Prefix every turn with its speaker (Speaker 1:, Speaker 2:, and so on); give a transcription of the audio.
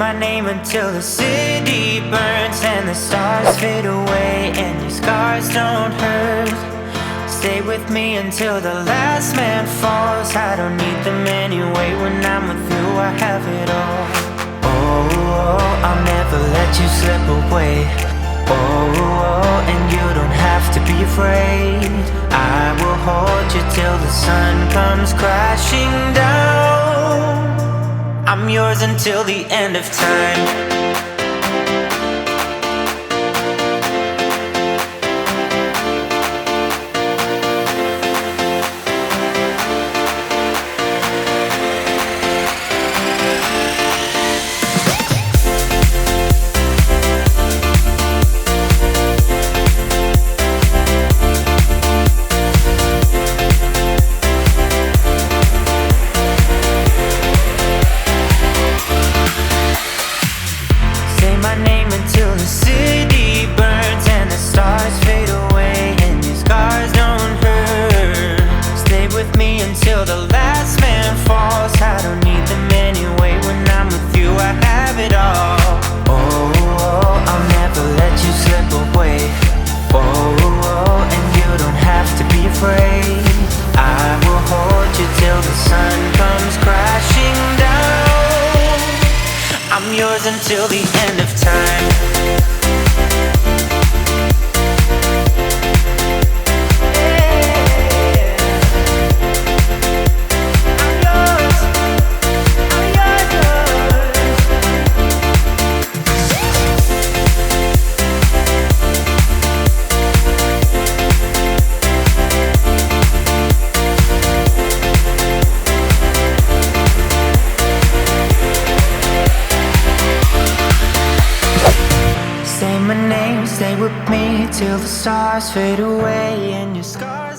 Speaker 1: my name until the city burns and the stars fade away and your scars don't hurt. Stay with me until the last man falls. I don't need them anyway. When I'm with you, I have it all. Oh, I'll never let you slip away. Oh, and you don't have to be afraid. I will hold you till the sun comes crashing down. I'm yours until the end of time. Until the end of time. Stay with me till the stars fade away and your scars